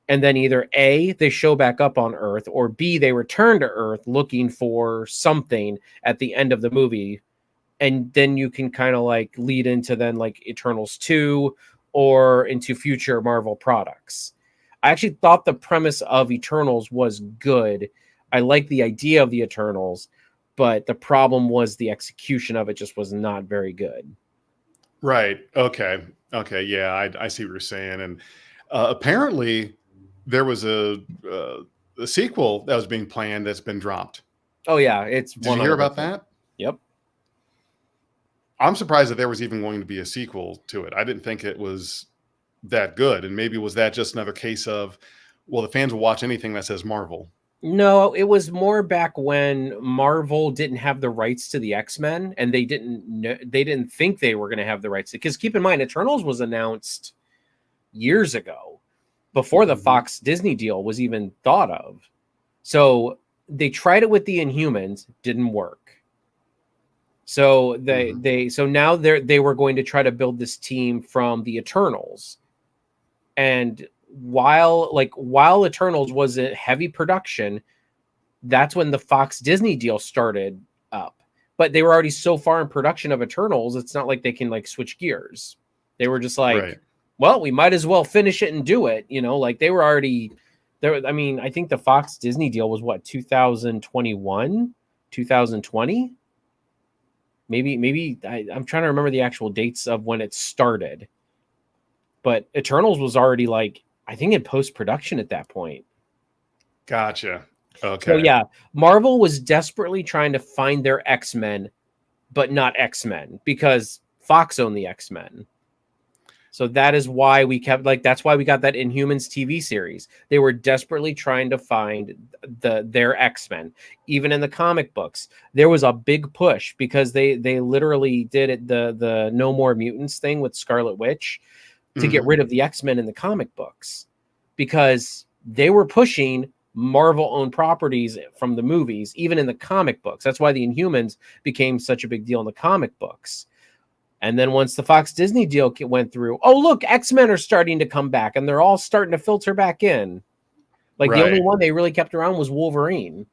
[SPEAKER 2] And then either A, they show back up on Earth, or B, they return to Earth looking for something at the end of the movie. And then you can kind of like lead into then like Eternals 2 or into future Marvel products. I actually thought the premise of Eternals was good. I like the idea of the Eternals, but the problem was the execution of it just was not very good.
[SPEAKER 1] Right. Okay. Yeah, I see what you're saying. And apparently there was a sequel that was being planned that's been dropped.
[SPEAKER 2] Oh yeah,
[SPEAKER 1] Did you hear about that?
[SPEAKER 2] Yep.
[SPEAKER 1] I'm surprised that there was even going to be a sequel to it. I didn't think it was that good. And maybe was that just another case of, well, the fans will watch anything that says Marvel?
[SPEAKER 2] No, it was more back when Marvel didn't have the rights to the X-Men, and they didn't think they were going to have the rights. Because keep in mind, Eternals was announced years ago, before the Fox Disney deal was even thought of. So they tried it with the Inhumans, didn't work. So now they were going to try to build this team from the Eternals. And while Eternals was a heavy production, that's when the Fox Disney deal started up. But they were already so far in production of Eternals, it's not like they can like switch gears. They were just like, well, we might as well finish it and do it. Like they were already there. I mean, I think the Fox Disney deal was what, 2021, 2020? Maybe I'm trying to remember the actual dates of when it started. But Eternals was already like, I think in post-production at that point.
[SPEAKER 1] Gotcha. Okay.
[SPEAKER 2] So yeah, Marvel was desperately trying to find their X-Men, but not X-Men, because Fox owned the X-Men. So that is why that's why we got that Inhumans TV series. They were desperately trying to find their X-Men. Even in the comic books, there was a big push because they literally did it, the No More Mutants thing with Scarlet Witch, to get rid of the X-Men in the comic books, because they were pushing Marvel-owned properties from the movies, even in the comic books. That's why the Inhumans became such a big deal in the comic books. And then once the Fox Disney deal went through, oh, look, X-Men are starting to come back, and they're all starting to filter back in. Like the only one they really kept around was Wolverine.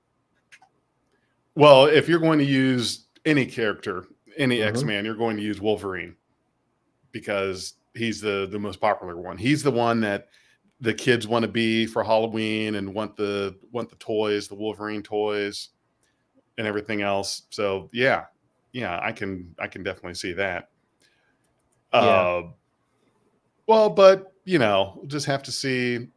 [SPEAKER 1] Well, if you're going to use any character, any X-Man, you're going to use Wolverine, because he's the most popular one. He's the one that the kids want to be for Halloween and want the toys, the Wolverine toys and everything else. So yeah, I can definitely see that. Well, but we'll just have to see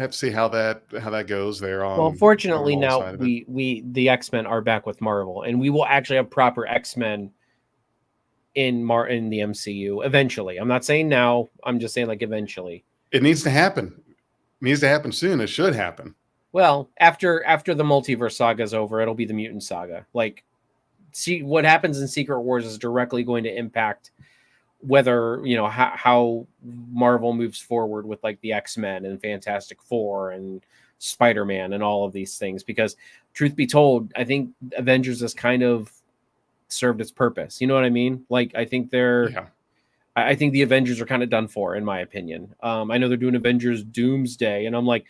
[SPEAKER 1] have to see how that goes there on.
[SPEAKER 2] Well, fortunately
[SPEAKER 1] on
[SPEAKER 2] now we the X-Men are back with Marvel, and we will actually have proper X-Men in the MCU eventually. I'm not saying now. I'm just saying like eventually.
[SPEAKER 1] It needs to happen. It needs to happen soon. It should happen.
[SPEAKER 2] Well, after the multiverse saga is over, it'll be the mutant saga. Like, see what happens in Secret Wars is directly going to impact whether, you know, how Marvel moves forward with like the X-Men and Fantastic Four and Spider-Man and all of these things. Because truth be told, I think Avengers has kind of served its purpose. You know what I mean? Like, I think I think the Avengers are kind of done for, in my opinion. I know they're doing Avengers Doomsday, and I'm like,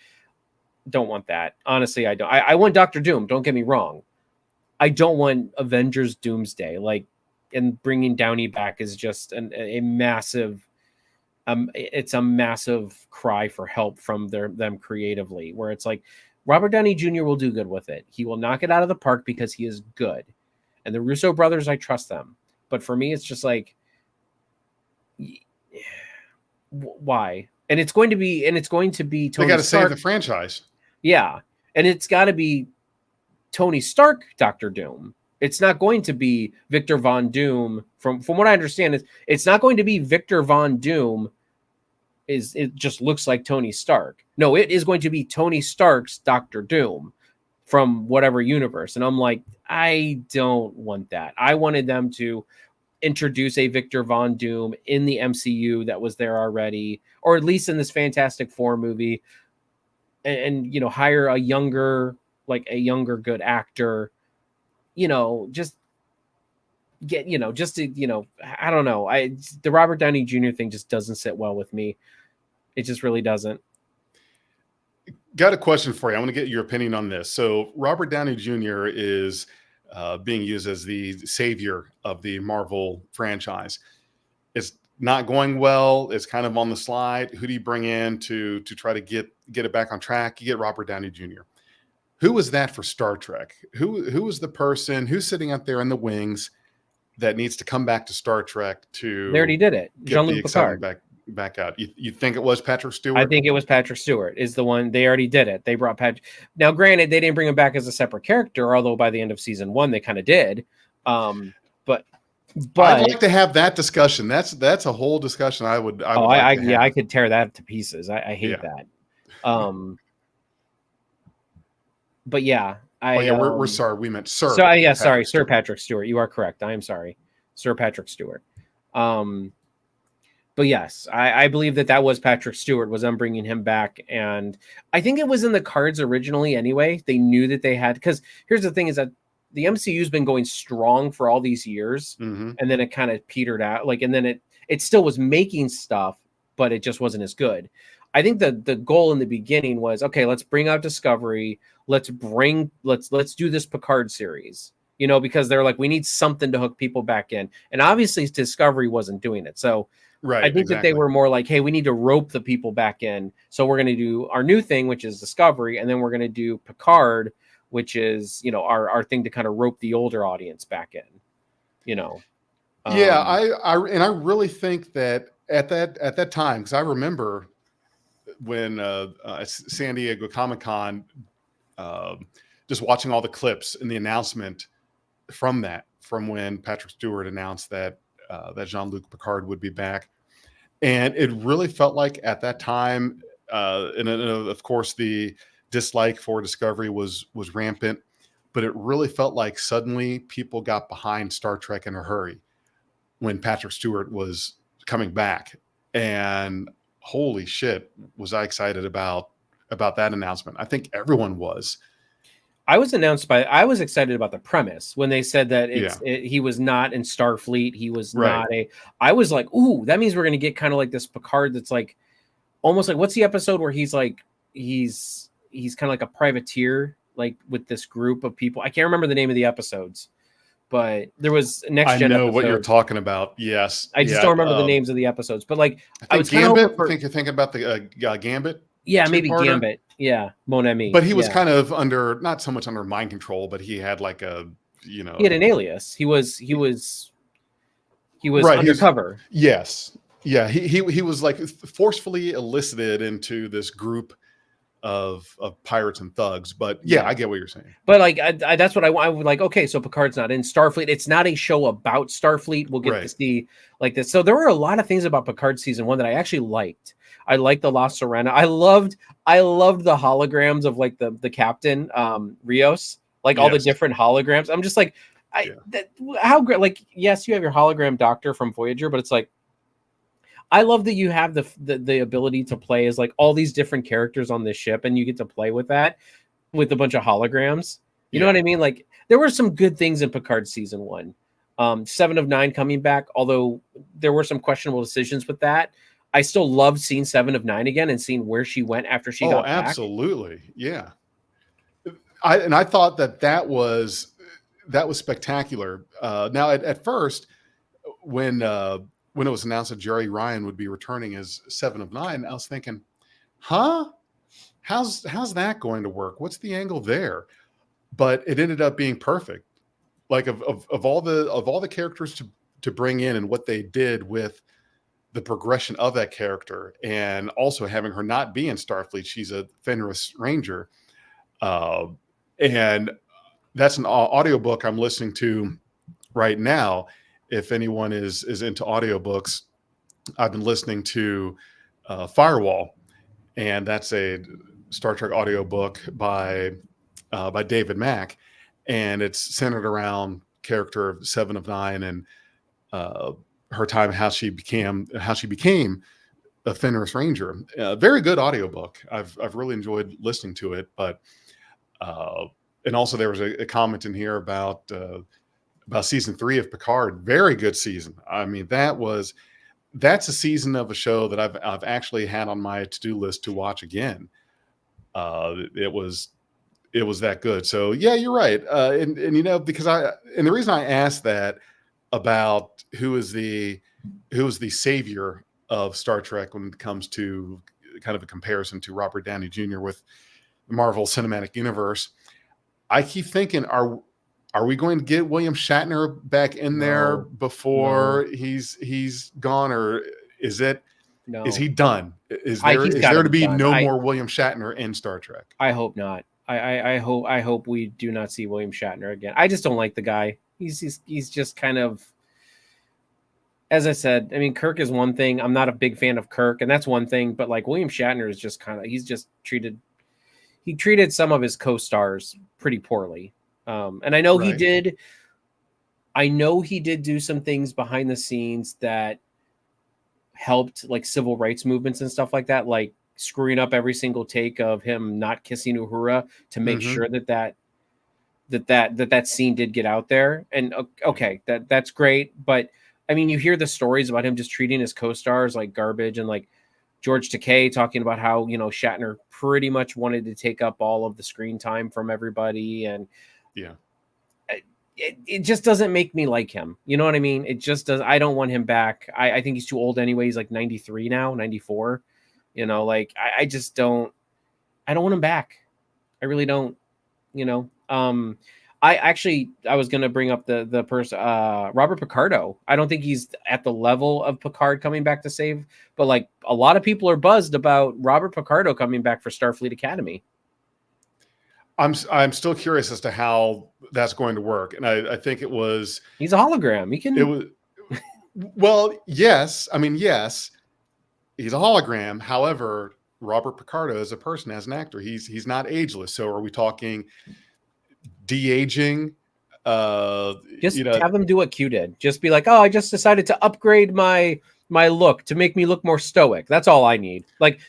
[SPEAKER 2] don't want that. Honestly, I don't. I want Doctor Doom. Don't get me wrong. I don't want Avengers Doomsday. Like, and bringing Downey back is just a massive. It's a massive cry for help from them creatively. Where it's like, Robert Downey Jr. will do good with it. He will knock it out of the park because he is good. And the Russo brothers, I trust them. But for me, it's just like, why? And it's going to be Tony. They got to
[SPEAKER 1] save the franchise.
[SPEAKER 2] Yeah, and it's got to be Tony Stark, Doctor Doom. It's not going to be Victor Von Doom. From what I understand, it's not going to be Victor Von Doom. It just looks like Tony Stark? No, it is going to be Tony Stark's Doctor Doom from whatever universe. And I'm like, I don't want that. I wanted them to introduce a Victor Von Doom in the MCU that was there already, or at least in this Fantastic Four movie, and you know, hire a younger good actor, you know, just get, you know, just to, you know, I don't know. The Robert Downey Jr. thing just doesn't sit well with me. It just really doesn't.
[SPEAKER 1] Got a question for you. I want to get your opinion on this. So Robert Downey Jr. is being used as the savior of the Marvel franchise. It's not going well. It's kind of on the slide. Who do you bring in to try to get it back on track? You get Robert Downey Jr. Who was that for Star Trek? Who was the person who's sitting out there in the wings that needs to come back to Star Trek to?
[SPEAKER 2] They already did it. Jean-Luc Picard
[SPEAKER 1] back out. You think it was Patrick Stewart?
[SPEAKER 2] I think it was Patrick Stewart is the one. They already did it. They brought Patrick. Now, granted, they didn't bring him back as a separate character, although by the end of season 1 they kind of did. But
[SPEAKER 1] I'd like to have that discussion. That's a whole discussion. I
[SPEAKER 2] could tear that to pieces. I hate that. But yeah,
[SPEAKER 1] we're sorry. We meant Sir.
[SPEAKER 2] So yeah, sorry, Sir Patrick Stewart. You are correct. I am sorry, Sir Patrick Stewart. But yes, I believe that was Patrick Stewart, was them bringing him back. And I think it was in the cards originally anyway. They knew that they had, because here's the thing is that the MCU's been going strong for all these years.
[SPEAKER 1] Mm-hmm.
[SPEAKER 2] And then it kind of petered out. Like, and then it still was making stuff, but it just wasn't as good. I think the goal in the beginning was, okay, let's bring out Discovery. Let's do this Picard series, you know, because they're like, we need something to hook people back in. And obviously Discovery wasn't doing it. So
[SPEAKER 1] right,
[SPEAKER 2] I think that they were more like, hey, we need to rope the people back in. So we're going to do our new thing, which is Discovery. And then we're going to do Picard, which is, you know, our thing to kind of rope the older audience back in, you know?
[SPEAKER 1] Yeah. I really think that at that time, because I remember when San Diego Comic-Con, just watching all the clips and the announcement from when Patrick Stewart announced that Jean-Luc Picard would be back. And it really felt like at that time, and of course the dislike for Discovery was rampant, but it really felt like suddenly people got behind Star Trek in a hurry when Patrick Stewart was coming back. And holy shit, was I excited about that announcement. I think everyone was.
[SPEAKER 2] I was excited about the premise when they said that he was not in Starfleet. He was not I was like, ooh, that means we're going to get kind of like this Picard that's like, almost like, what's the episode where he's like, he's kind of like a privateer, like with this group of people. I can't remember the name of the episodes, but there was Next Gen.
[SPEAKER 1] I know
[SPEAKER 2] episode.
[SPEAKER 1] What you're talking about. Yes.
[SPEAKER 2] I just don't remember the names of the episodes, but like,
[SPEAKER 1] I was Gambit. I think you're thinking about the Gambit.
[SPEAKER 2] Yeah, maybe Gambit. Yeah, Mon Ami.
[SPEAKER 1] But he was kind of not so much under mind control, but he had like he
[SPEAKER 2] had an alias. He was right, undercover.
[SPEAKER 1] Yes. Yeah. He was like forcefully elicited into this group of pirates and thugs. But yeah, I get what you're saying.
[SPEAKER 2] But like that's what I would like. Okay, so Picard's not in Starfleet. It's not a show about Starfleet. We'll get to see like this. So there were a lot of things about Picard season 1 that I actually liked. I liked the La Sirena. I loved the holograms of like the captain Rios, like all the different holograms. I'm just like, how great. Like, yes, you have your hologram doctor from Voyager, but it's like, I love that you have the ability to play as like all these different characters on this ship, and you get to play with that with a bunch of holograms. You know what I mean? Like, there were some good things in Picard season 1. 7 of 9 coming back, although there were some questionable decisions with that. I still loved seeing 7 of 9 again and seeing where she went after she got back.
[SPEAKER 1] Absolutely. Yeah. I thought that was spectacular. Now at first, when it was announced that Jerry Ryan would be returning as 7 of 9, I was thinking, how's that going to work? What's the angle there? But it ended up being perfect. Like of all the characters to bring in and what they did with the progression of that character, and also having her not be in Starfleet, she's a Fenris Ranger, and that's an audiobook I'm listening to right now. If anyone is into audiobooks, I've been listening to Firewall, and that's a Star Trek audiobook by David Mack, and it's centered around character of 7 of 9 and her time, how she became a Fenris Ranger. Very good audiobook. I've really enjoyed listening to it. But and also there was a comment in here about season 3 of Picard. Very good season. I mean, that's a season of a show that I've actually had on my to-do list to watch again. It was that good. So yeah, you're right. And you know, because the reason I asked that about who is the savior of Star Trek when it comes to kind of a comparison to Robert Downey Jr. with the Marvel Cinematic Universe, I keep thinking, are we going to get William Shatner back in there before he's gone, or is he done? Is there to be no more William Shatner in Star Trek?
[SPEAKER 2] I hope not. I hope we do not see William Shatner again. I just don't like the guy. He's just kind of, as I said, I mean, Kirk is one thing. I'm not a big fan of Kirk, and that's one thing. But like William Shatner is just kind of, he treated some of his co-stars pretty poorly. And I know he did. I know he did do some things behind the scenes that helped like civil rights movements and stuff like that, like screwing up every single take of him not kissing Uhura to make sure that scene did get out there. And okay, that's great. But I mean, you hear the stories about him just treating his co-stars like garbage, and like George Takei talking about how, you know, Shatner pretty much wanted to take up all of the screen time from everybody. And it just doesn't make me like him. You know what I mean? It just does. I don't want him back. I think he's too old anyway. He's like 93 now, 94. You know, like I just don't. I don't want him back. I really don't. You know. I was going to bring up the person, Robert Picardo. I don't think he's at the level of Picard coming back to save, but like a lot of people are buzzed about Robert Picardo coming back for Starfleet Academy.
[SPEAKER 1] I'm still curious as to how that's going to work. And I think he's
[SPEAKER 2] a hologram.
[SPEAKER 1] Yes. I mean, yes, he's a hologram. However, Robert Picardo as a person, as an actor, he's not ageless. So are we talking de-aging?
[SPEAKER 2] Just have them do what Q did. Just be like, oh, I just decided to upgrade my look to make me look more stoic. That's all I need. Like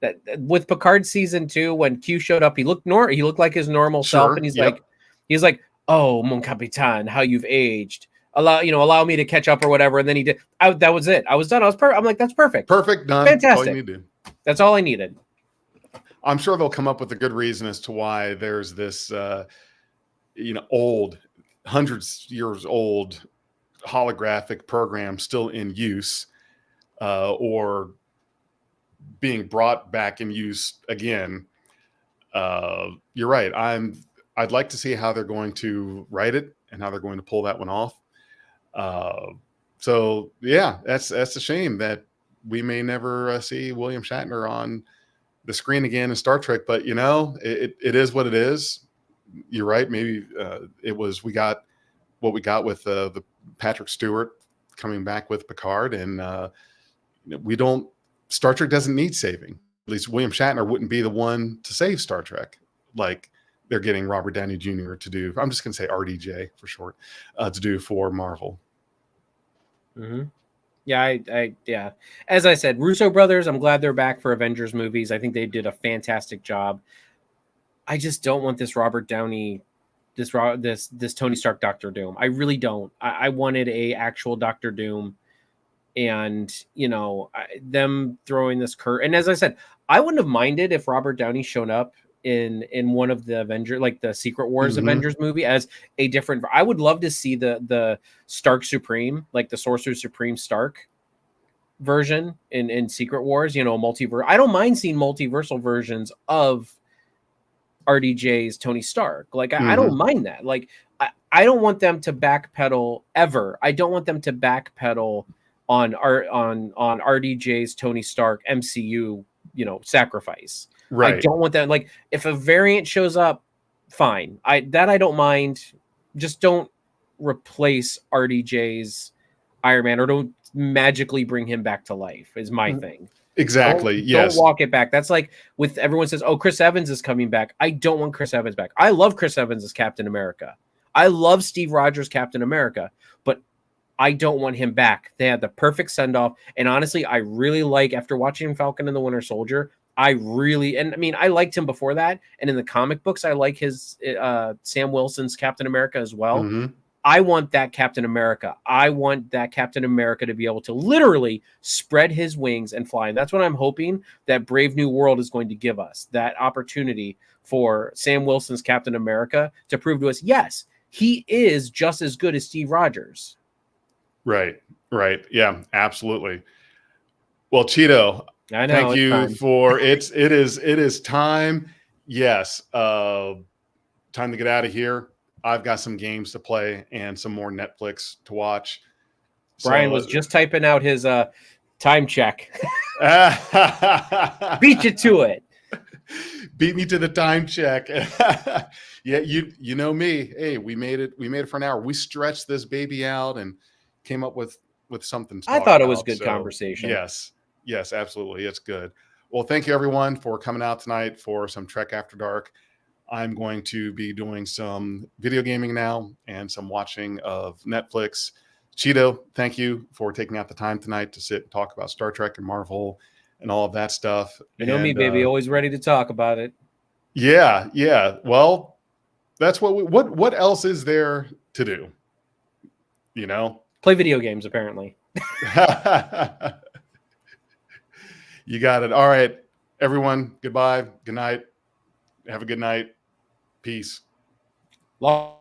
[SPEAKER 2] that with Picard season 2, when Q showed up, he looked like his normal self, and he's like, oh, mon capitan, how you've aged. Allow me to catch up or whatever. And then he did. That was it. I was done. I was perfect. I'm like, that's perfect.
[SPEAKER 1] Perfect. Done.
[SPEAKER 2] Fantastic. That's all I needed.
[SPEAKER 1] I'm sure they'll come up with a good reason as to why there's this, old, hundreds years old holographic program still in use, or being brought back in use again. You're right. I'd like to see how they're going to write it and how they're going to pull that one off. So yeah, that's a shame that we may never see William Shatner on the screen again in Star Trek. But it is what it is. You're right. Maybe we got what we got with the Patrick Stewart coming back with Picard, and Star Trek doesn't need saving. At least William Shatner wouldn't be the one to save Star Trek, like they're getting Robert Downey Jr. to do. I'm just going to say RDJ for short, to do for Marvel.
[SPEAKER 2] Mm-hmm. Yeah, as I said, Russo brothers, I'm glad they're back for Avengers movies. I think they did a fantastic job. I just don't want this Robert Downey, this Tony Stark Doctor Doom. I really don't. I wanted a actual Doctor Doom, and them throwing this curve. And as I said, I wouldn't have minded if Robert Downey showed up in one of the Avengers, like the Secret Wars Avengers movie, as a different. I would love to see the Stark Supreme, like the Sorcerer Supreme Stark version in Secret Wars. Multiverse. I don't mind seeing multiversal versions of RDJ's Tony Stark. Like I don't mind that. Like I don't want them to backpedal ever. I don't want them to backpedal on RDJ's Tony Stark MCU, sacrifice. Right. I don't want that. Like if a variant shows up, fine. I don't mind. Just don't replace RDJ's Iron Man, or don't magically bring him back to life is my thing.
[SPEAKER 1] Exactly.
[SPEAKER 2] Don't walk it back. That's like with everyone says, oh, Chris Evans is coming back. I don't want Chris Evans back. I love Chris Evans as Captain America. I love Steve Rogers Captain America, but I don't want him back. They had the perfect send-off. And honestly, I really like, after watching Falcon and the Winter Soldier, I liked him before that. And in the comic books, I like his Sam Wilson's Captain America as well. I want that Captain America. I want that Captain America to be able to literally spread his wings and fly. And that's what I'm hoping that Brave New World is going to give us, that opportunity for Sam Wilson's Captain America to prove to us, yes, he is just as good as Steve Rogers. Right.
[SPEAKER 1] Yeah, absolutely. Well, Cheeto,
[SPEAKER 2] I know,
[SPEAKER 1] thank you for it is time. Yes. Time to get out of here. I've got some games to play and some more Netflix to watch.
[SPEAKER 2] Brian was just typing out his time check. Beat you to it.
[SPEAKER 1] Beat me to the time check. Yeah, you know me. Hey, we made it for an hour. We stretched this baby out and came up with something to talk
[SPEAKER 2] I thought
[SPEAKER 1] about.
[SPEAKER 2] It was good conversation.
[SPEAKER 1] Yes, absolutely. It's good. Well, thank you everyone for coming out tonight for some Trek After Dark. I'm going to be doing some video gaming now and some watching of Netflix. Cheeto, thank you for taking out the time tonight to sit and talk about Star Trek and Marvel and all of that stuff.
[SPEAKER 2] You know me, baby, always ready to talk about it.
[SPEAKER 1] Yeah. Well, that's what else is there to do?
[SPEAKER 2] Play video games, apparently.
[SPEAKER 1] You got it. All right, everyone. Goodbye. Good night. Have a good night. Peace.
[SPEAKER 2] Long